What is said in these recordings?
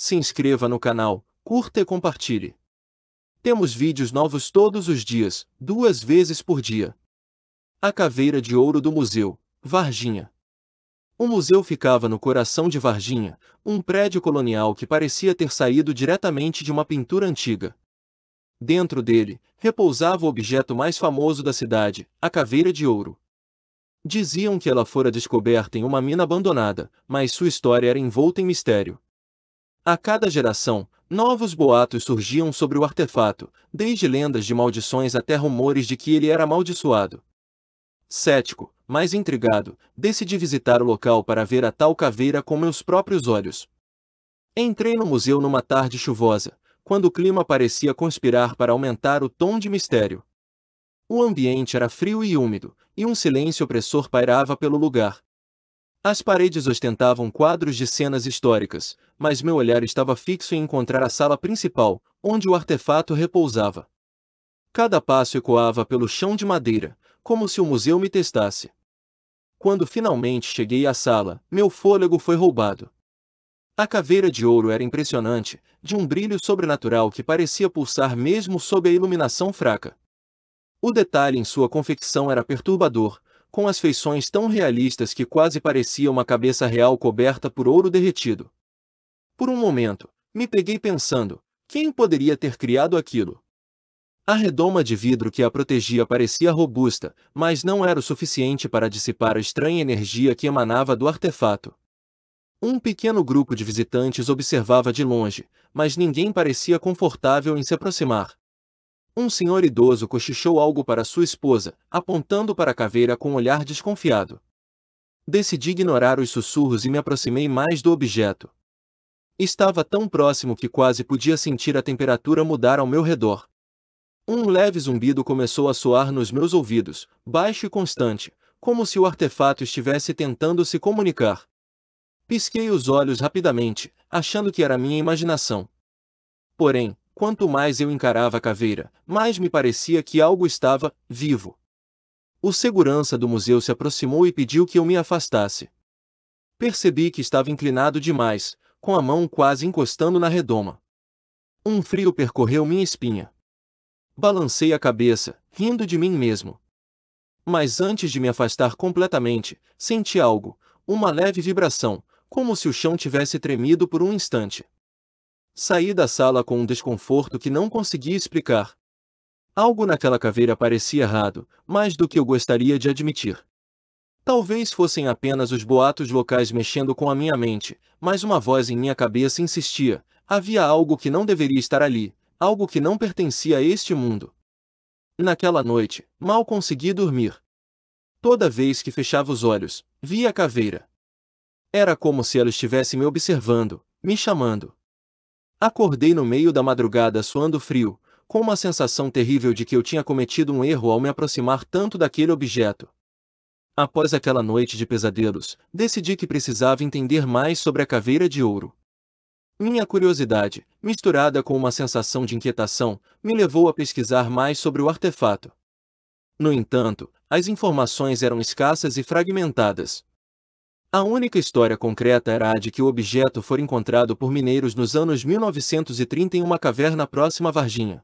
Se inscreva no canal, curta e compartilhe. Temos vídeos novos todos os dias, 2 vezes por dia. A Caveira de Ouro do Museu, Varginha. O museu ficava no coração de Varginha, um prédio colonial que parecia ter saído diretamente de uma pintura antiga. Dentro dele, repousava o objeto mais famoso da cidade, a Caveira de Ouro. Diziam que ela fora descoberta em uma mina abandonada, mas sua história era envolta em mistério. A cada geração, novos boatos surgiam sobre o artefato, desde lendas de maldições até rumores de que ele era amaldiçoado. Cético, mas intrigado, decidi visitar o local para ver a tal caveira com meus próprios olhos. Entrei no museu numa tarde chuvosa, quando o clima parecia conspirar para aumentar o tom de mistério. O ambiente era frio e úmido, e um silêncio opressor pairava pelo lugar. As paredes ostentavam quadros de cenas históricas, mas meu olhar estava fixo em encontrar a sala principal, onde o artefato repousava. Cada passo ecoava pelo chão de madeira, como se o museu me testasse. Quando finalmente cheguei à sala, meu fôlego foi roubado. A caveira de ouro era impressionante, de um brilho sobrenatural que parecia pulsar mesmo sob a iluminação fraca. O detalhe em sua confecção era perturbador, com as feições tão realistas que quase parecia uma cabeça real coberta por ouro derretido. Por um momento, me peguei pensando, quem poderia ter criado aquilo? A redoma de vidro que a protegia parecia robusta, mas não era o suficiente para dissipar a estranha energia que emanava do artefato. Um pequeno grupo de visitantes observava de longe, mas ninguém parecia confortável em se aproximar. Um senhor idoso cochichou algo para sua esposa, apontando para a caveira com um olhar desconfiado. Decidi ignorar os sussurros e me aproximei mais do objeto. Estava tão próximo que quase podia sentir a temperatura mudar ao meu redor. Um leve zumbido começou a soar nos meus ouvidos, baixo e constante, como se o artefato estivesse tentando se comunicar. Pisquei os olhos rapidamente, achando que era minha imaginação. Porém, quanto mais eu encarava a caveira, mais me parecia que algo estava vivo. O segurança do museu se aproximou e pediu que eu me afastasse. Percebi que estava inclinado demais, com a mão quase encostando na redoma. Um frio percorreu minha espinha. Balancei a cabeça, rindo de mim mesmo. Mas antes de me afastar completamente, senti algo, uma leve vibração, como se o chão tivesse tremido por um instante. Saí da sala com um desconforto que não conseguia explicar. Algo naquela caveira parecia errado, mais do que eu gostaria de admitir. Talvez fossem apenas os boatos locais mexendo com a minha mente, mas uma voz em minha cabeça insistia, havia algo que não deveria estar ali, algo que não pertencia a este mundo. Naquela noite, mal consegui dormir. Toda vez que fechava os olhos, via a caveira. Era como se ela estivesse me observando, me chamando. Acordei no meio da madrugada suando frio, com uma sensação terrível de que eu tinha cometido um erro ao me aproximar tanto daquele objeto. Após aquela noite de pesadelos, decidi que precisava entender mais sobre a caveira de ouro. Minha curiosidade, misturada com uma sensação de inquietação, me levou a pesquisar mais sobre o artefato. No entanto, as informações eram escassas e fragmentadas. A única história concreta era a de que o objeto fora encontrado por mineiros nos anos 1930 em uma caverna próxima a Varginha.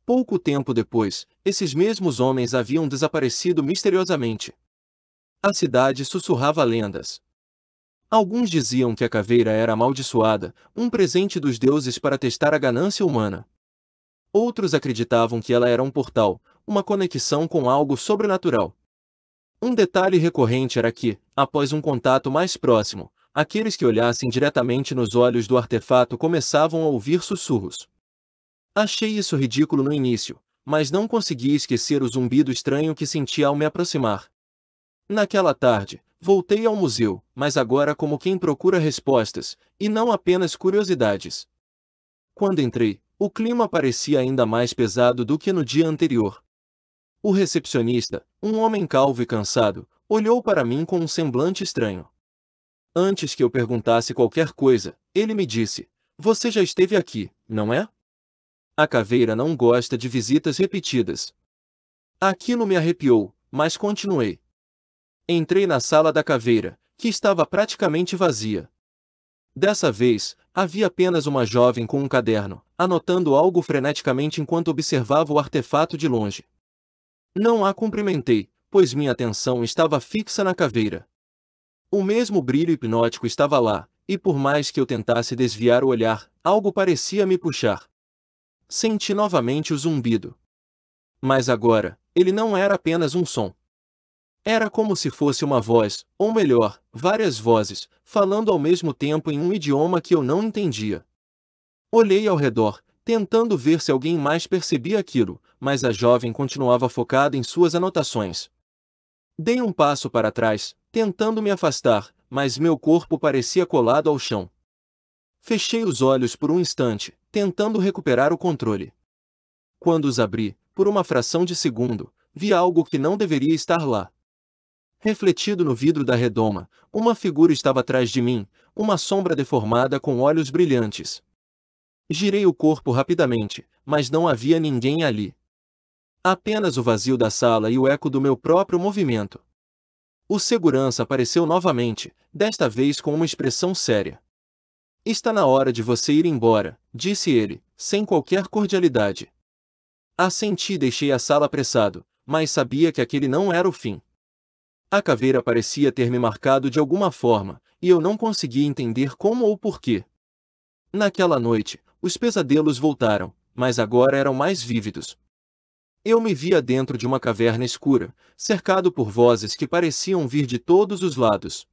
Pouco tempo depois, esses mesmos homens haviam desaparecido misteriosamente. A cidade sussurrava lendas. Alguns diziam que a caveira era amaldiçoada, um presente dos deuses para testar a ganância humana. Outros acreditavam que ela era um portal, uma conexão com algo sobrenatural. Um detalhe recorrente era que, após um contato mais próximo, aqueles que olhassem diretamente nos olhos do artefato começavam a ouvir sussurros. Achei isso ridículo no início, mas não consegui esquecer o zumbido estranho que senti ao me aproximar. Naquela tarde, voltei ao museu, mas agora como quem procura respostas, e não apenas curiosidades. Quando entrei, o clima parecia ainda mais pesado do que no dia anterior. O recepcionista, um homem calvo e cansado, olhou para mim com um semblante estranho. Antes que eu perguntasse qualquer coisa, ele me disse: "Você já esteve aqui, não é?" A caveira não gosta de visitas repetidas. Aquilo me arrepiou, mas continuei. Entrei na sala da caveira, que estava praticamente vazia. Dessa vez, havia apenas uma jovem com um caderno, anotando algo freneticamente enquanto observava o artefato de longe. Não a cumprimentei, pois minha atenção estava fixa na caveira. O mesmo brilho hipnótico estava lá, e por mais que eu tentasse desviar o olhar, algo parecia me puxar. Senti novamente o zumbido. Mas agora, ele não era apenas um som. Era como se fosse uma voz, ou melhor, várias vozes, falando ao mesmo tempo em um idioma que eu não entendia. Olhei ao redor, tentando ver se alguém mais percebia aquilo, mas a jovem continuava focada em suas anotações. Dei um passo para trás, tentando me afastar, mas meu corpo parecia colado ao chão. Fechei os olhos por um instante, tentando recuperar o controle. Quando os abri, por uma fração de segundo, vi algo que não deveria estar lá. Refletido no vidro da redoma, uma figura estava atrás de mim, uma sombra deformada com olhos brilhantes. Girei o corpo rapidamente, mas não havia ninguém ali. Apenas o vazio da sala e o eco do meu próprio movimento. O segurança apareceu novamente, desta vez com uma expressão séria. Está na hora de você ir embora, disse ele, sem qualquer cordialidade. Assenti e deixei a sala apressado, mas sabia que aquele não era o fim. A caveira parecia ter me marcado de alguma forma, e eu não conseguia entender como ou porquê. Naquela noite, os pesadelos voltaram, mas agora eram mais vívidos. Eu me via dentro de uma caverna escura, cercado por vozes que pareciam vir de todos os lados.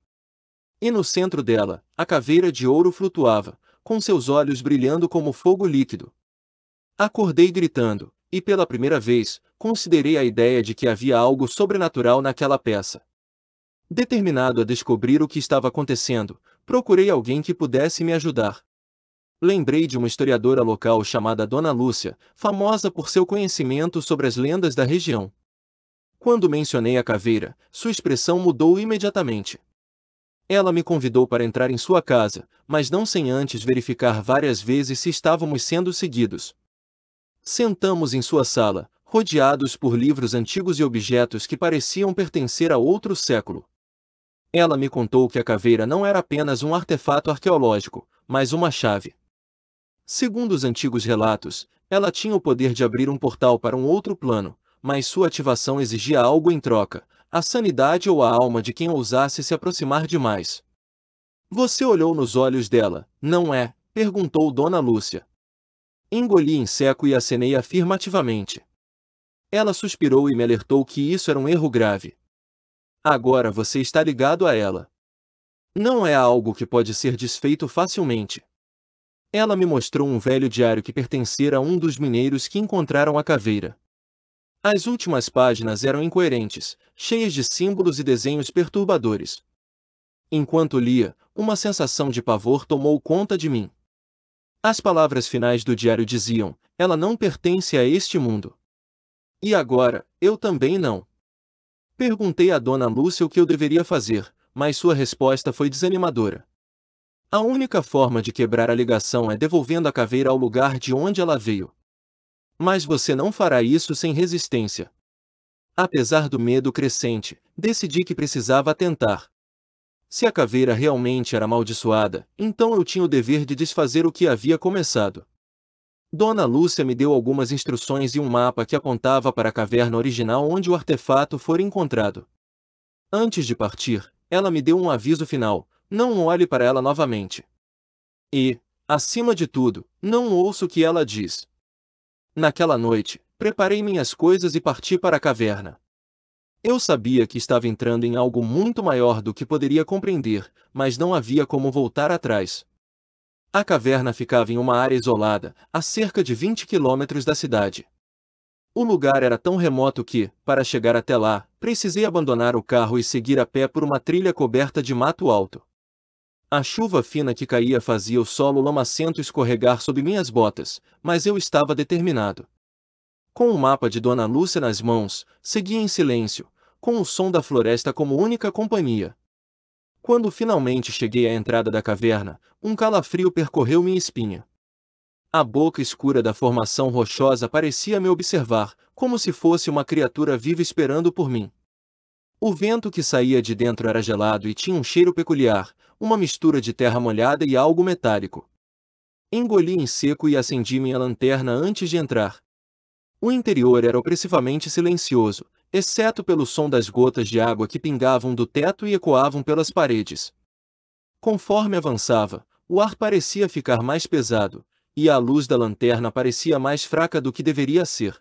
E no centro dela, a caveira de ouro flutuava, com seus olhos brilhando como fogo líquido. Acordei gritando, e pela primeira vez, considerei a ideia de que havia algo sobrenatural naquela peça. Determinado a descobrir o que estava acontecendo, procurei alguém que pudesse me ajudar. Lembrei de uma historiadora local chamada Dona Lúcia, famosa por seu conhecimento sobre as lendas da região. Quando mencionei a caveira, sua expressão mudou imediatamente. Ela me convidou para entrar em sua casa, mas não sem antes verificar várias vezes se estávamos sendo seguidos. Sentamos em sua sala, rodeados por livros antigos e objetos que pareciam pertencer a outro século. Ela me contou que a caveira não era apenas um artefato arqueológico, mas uma chave. Segundo os antigos relatos, ela tinha o poder de abrir um portal para um outro plano, mas sua ativação exigia algo em troca, a sanidade ou a alma de quem ousasse se aproximar demais. Você olhou nos olhos dela, não é? Perguntou Dona Lúcia. Engoli em seco e acenei afirmativamente. Ela suspirou e me alertou que isso era um erro grave. Agora você está ligado a ela. Não é algo que pode ser desfeito facilmente. Ela me mostrou um velho diário que pertencera a um dos mineiros que encontraram a caveira. As últimas páginas eram incoerentes, cheias de símbolos e desenhos perturbadores. Enquanto lia, uma sensação de pavor tomou conta de mim. As palavras finais do diário diziam: ela não pertence a este mundo. E agora, eu também não. Perguntei a Dona Lúcia o que eu deveria fazer, mas sua resposta foi desanimadora. A única forma de quebrar a ligação é devolvendo a caveira ao lugar de onde ela veio. Mas você não fará isso sem resistência. Apesar do medo crescente, decidi que precisava tentar. Se a caveira realmente era amaldiçoada, então eu tinha o dever de desfazer o que havia começado. Dona Lúcia me deu algumas instruções e um mapa que apontava para a caverna original onde o artefato fora encontrado. Antes de partir, ela me deu um aviso final: não olhe para ela novamente. E, acima de tudo, não ouça o que ela diz. Naquela noite, preparei minhas coisas e parti para a caverna. Eu sabia que estava entrando em algo muito maior do que poderia compreender, mas não havia como voltar atrás. A caverna ficava em uma área isolada, a cerca de 20 quilômetros da cidade. O lugar era tão remoto que, para chegar até lá, precisei abandonar o carro e seguir a pé por uma trilha coberta de mato alto. A chuva fina que caía fazia o solo lamacento escorregar sob minhas botas, mas eu estava determinado. Com o mapa de Dona Lúcia nas mãos, segui em silêncio, com o som da floresta como única companhia. Quando finalmente cheguei à entrada da caverna, um calafrio percorreu minha espinha. A boca escura da formação rochosa parecia me observar, como se fosse uma criatura viva esperando por mim. O vento que saía de dentro era gelado e tinha um cheiro peculiar, uma mistura de terra molhada e algo metálico. Engoli em seco e acendi minha lanterna antes de entrar. O interior era opressivamente silencioso, exceto pelo som das gotas de água que pingavam do teto e ecoavam pelas paredes. Conforme avançava, o ar parecia ficar mais pesado, e a luz da lanterna parecia mais fraca do que deveria ser.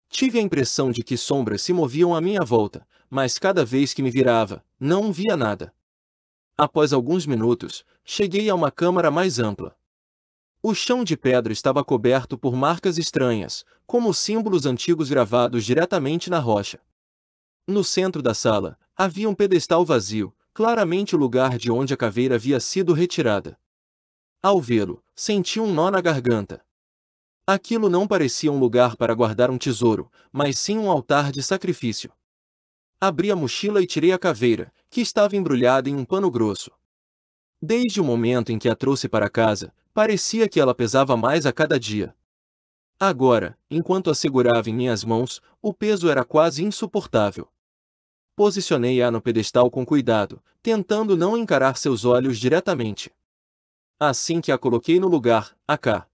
Tive a impressão de que sombras se moviam à minha volta, mas cada vez que me virava, não via nada. Após alguns minutos, cheguei a uma câmara mais ampla. O chão de pedra estava coberto por marcas estranhas, como símbolos antigos gravados diretamente na rocha. No centro da sala, havia um pedestal vazio, claramente o lugar de onde a caveira havia sido retirada. Ao vê-lo, senti um nó na garganta. Aquilo não parecia um lugar para guardar um tesouro, mas sim um altar de sacrifício. Abri a mochila e tirei a caveira, que estava embrulhada em um pano grosso. Desde o momento em que a trouxe para casa, parecia que ela pesava mais a cada dia. Agora, enquanto a segurava em minhas mãos, o peso era quase insuportável. Posicionei-a no pedestal com cuidado, tentando não encarar seus olhos diretamente. Assim que a coloquei no lugar, a cá.